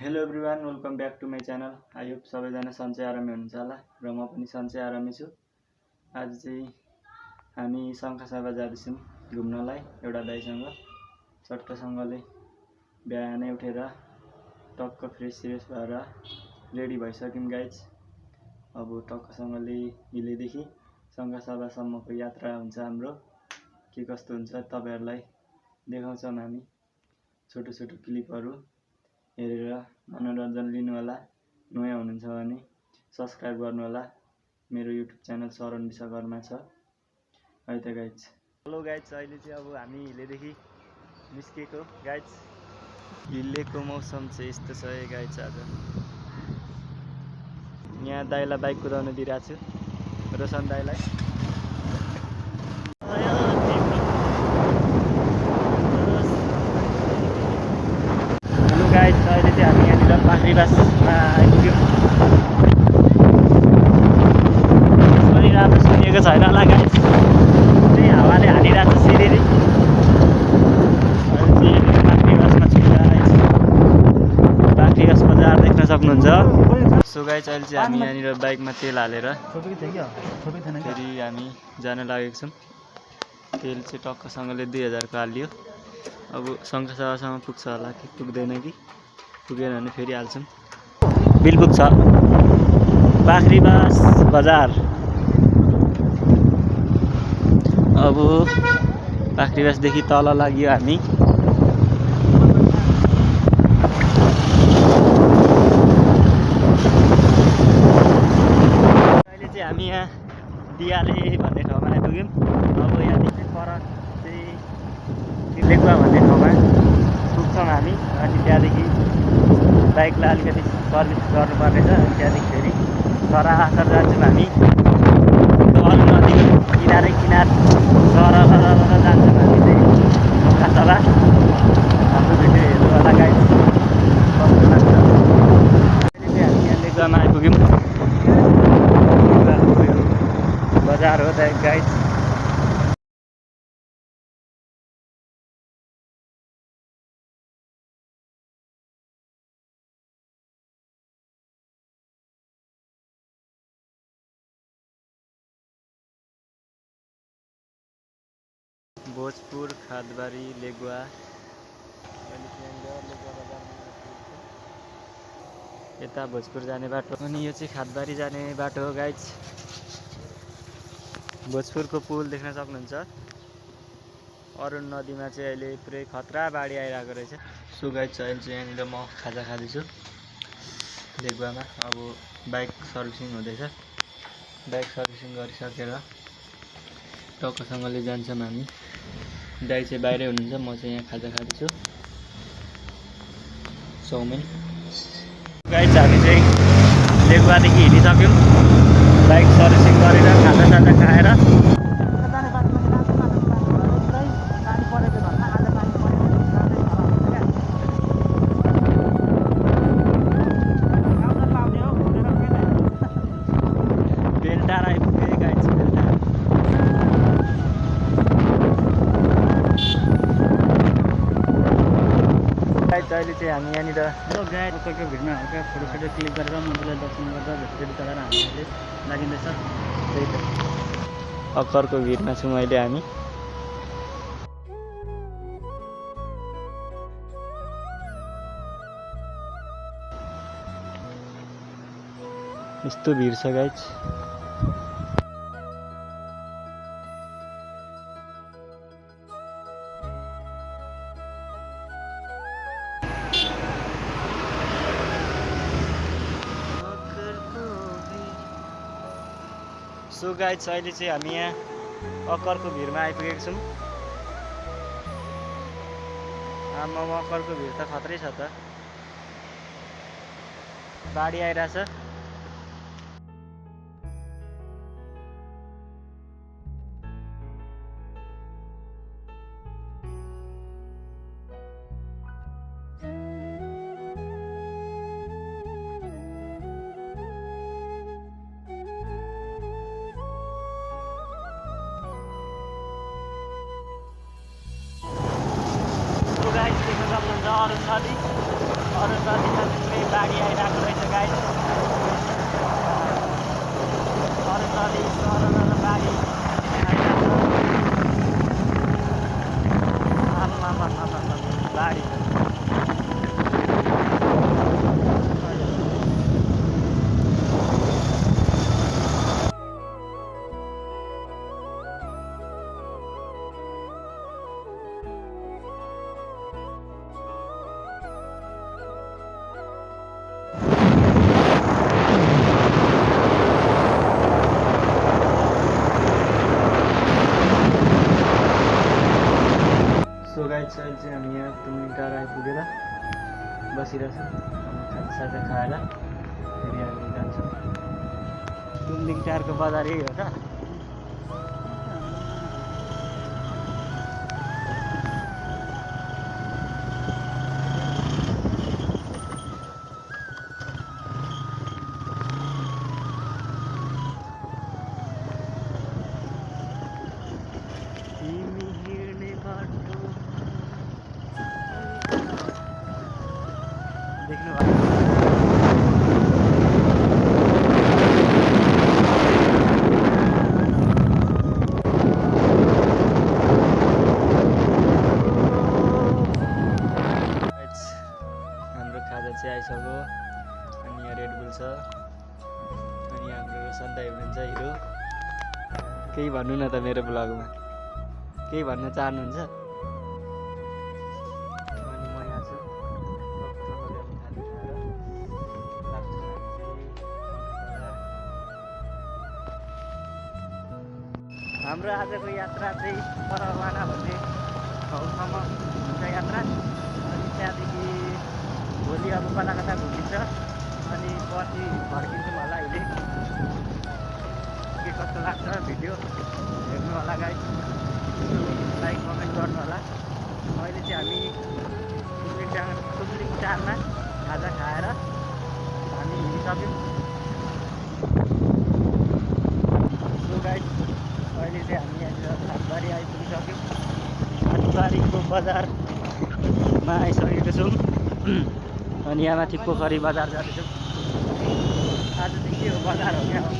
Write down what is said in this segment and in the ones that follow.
Hello everyone, welcome back to my channel. I hope सबैजना सन्चै आरामै हुनुहुन्छ होला र म पनि सन्चै आरामै छु। आज चाहिँ हामी शङ्खसभा जाँदैछौँ घुम्नलाई एउटा दाइसँग। चट्टसँगले बिहानै उठेर टक्क फ्रेस भएर रेडी भइसक्यौँ गाइज। अब टक्कसँगले हिलेदेखि शङ्खसभासम्मको यात्रा हुन्छ हाम्रो। के कस्तो हुन्छ तपाईँहरूलाई देखाउँछौँ हामी छोटो छोटो क्लिपहरू हेरेर मनोरञ्जन लिनुहोला। नयाँ हुनुहुन्छ भने सब्सक्राइब गर्नुहोला। मेरो युट्युब च्यानल शरण विश्वकर्मा छ। है त गाइज। हेलो गाइज, अहिले चाहिँ अब हामी हिलेदेखि निस्केको गाइज। हिलेको मौसम चाहिँ यस्तो छ गाइज। आज यहाँ दाइलाई बाइक कुदाउन दिइरहेको छु, रोशन दाइलाई। गाइज अहिले चाहिँ हामी यहाँनिर पाखरीबासमा आइपुग्यौँ। पनि राम्रो सुनिएको छैन होला गाइज, त्यही हावाले हालिरहेको छ सिरिरी। अहिले चाहिँ पाखरीबासमा छु गाइज। पाखरीबास बजार देख्न सक्नुहुन्छ। सो गाइज अहिले चाहिँ हामी यहाँनिर बाइकमा तेल हालेर फेरि हामी जान लागेको छौँ। तेल चाहिँ टक्कसँगले 2000 को हालियो। अब शङ्खसभासम्म पुग्छ होला कि पुग्दैन कि, पुगेन भने फेरि हाल्छौँ। बिल पुग्छ पाखरीबास बजार। अब पाखरीबासदेखि तल लाग्यो हामी। अहिले चाहिँ हामी यहाँ दियाले भन्ने ठाउँमा आइपुग्यौँ। अब यहाँदेखि पर चाहिँ लेकुवा भन्ने ठाउँमा पुग्छौँ हामी। अनि त्यहाँदेखि बाइकलाई अलिकति सर्भिस गर्नुपर्ने छ। त्यहाँदेखि फेरि सरासर जान्छौँ हामी। अरू नदीको किनारै किनार सर जान्छौँ हामी चाहिँ शङ्खसभा। हाम्रो भिडियो हेर्नु होला गाइज, कस्तो लाग्छ। अहिले चाहिँ हामी यहाँ लेकुवामा आइपुग्यौँ। बजार हो त गाइज। भोजपुर खादबारी लेगुवा। यता भोजपुर जाने बाटो अनि यो चाहिँ खादबारी जाने बाटो हो गाइज। भोजपुरको पुल देख्न सक्नुहुन्छ। अरुण नदीमा चाहिँ अहिले पुरै खतरा बाढी आइरहेको रहेछ। सो गाइज अहिले चाहिँ यहाँनिर म खाजा खाँदैछु लेगुवामा। अब बाइक सर्भिसिङ हुँदैछ। बाइक सर्भिसिङ गरिसकेर टक्कसँगले जान्छौँ हामी। दाइ चाहिँ बाहिरै हुनुहुन्छ, म चाहिँ यहाँ खाजा खाँदैछु चाउमिन। गाइज हामी चाहिँ लेगुवादेखि हिँडिसक्यौँ। बाइक सर्भिसिङ गरेर खाजासाजा खाएर बेलटार आइपुग्यो गाइज। बेलटार अहिले चाहिँ हामी यहाँनिर गाईको भिडमा हल्का फोटो क्लिक गरेर मन्दिरलाई दर्शन गर्दा भेटभेट गरेर हामीले लागिँदैछ। त्यही त अक्करको भिडमा छौँ अहिले हामी। यस्तो भिड छ गाइज। सो गाइज अहिले चाहिँ हामी यहाँ अक्करको भिडमा आइपुगेको छौँ। आमामा अक्करको भिड त खत्रै छ त। बाढी आइरहेछ। अरुण नदी बसिरहेछु खाजासाजा खाएर फेरि हामी जान्छौँ। तुमलिङ टारको बजार यही हो त? तिमी हिँड्ने बाटो देख्नु हाम्रो खाजा चाहिँ आइसक्यो। अनि यहाँ रेडबुल छ, अनि हाम्रो रोशन दाइ हुनुहुन्छ हिरो। केही भन्नु न त मेरो ब्लगमा, केही भन्न चाहनुहुन्छ? अनि म यहाँ छु हाम्रो आजको यात्रा चाहिँ परवाना भन्ने ठाउँसम्म हुन्छ यात्रा। अनि त्यहाँदेखि भोलि अब कता कता घुमिन्छ, अनि पर्सि फर्किन्छौँ होला। अहिले के कस्तो लाग्छ भिडियो हेर्नु होला गाइस, लाइक कमेन्ट गर्नु होला। अहिले चाहिँ हामी तुमलिङ टारमा खाजा खाएर हामी हिँडिसक्यौँ। सो गाइस अहिले चाहिँ हामी यहाँनिर हाटबारी आइपुगिसक्यौँ। हाटबारीको बजारमा आइसकेको छौँ। अनि यहाँ माथि पोखरी बजार जाँदैछौँ। आज चाहिँ के हो बजार हो क्या हो।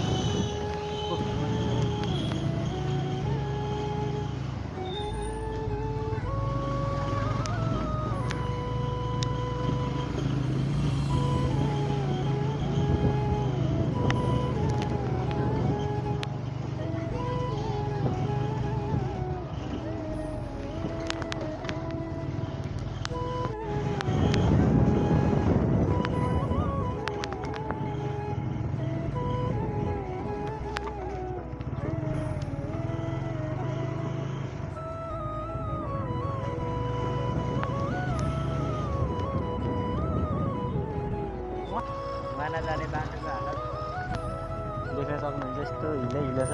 माना जाने बाटोको हालत देख्न सक्नुहुन्छ, यस्तो हिलै हिलो छ।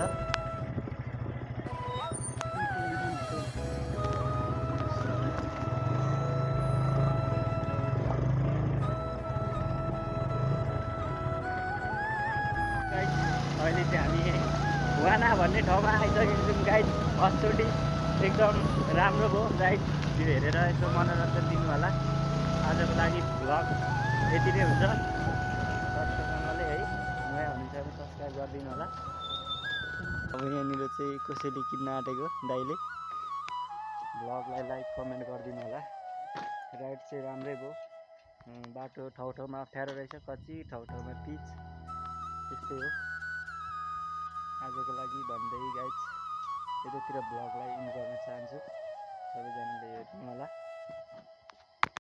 अहिले चाहिँ हामी वाना भन्ने ठाउँमा आइसकेको छौँ गाइड। फर्स्टचोटि एकदम राम्रो भयो गाइड, त्यो हेरेर एकदम मनोरञ्जन दिनु होला। आजको लागि भ्लग यति नै हुन्छ। सब्सक्राइबरले है नयाँ हुनुहुन्छ भने सब्सक्राइब गरिदिनु होला। अब यहाँनिर चाहिँ कसैले किन्न आँटेको दाइले, भ्लगलाई लाइक कमेन्ट गरिदिनु होला। राइड चाहिँ राम्रै भयो, बाटो ठाउँ ठाउँमा अप्ठ्यारो रहेछ, कच्ची ठाउँ ठाउँमा पिच, त्यस्तै हो। आजको लागि भन्दै गाइज यतातिर भ्लगलाई इन्ड गर्न चाहन्छु।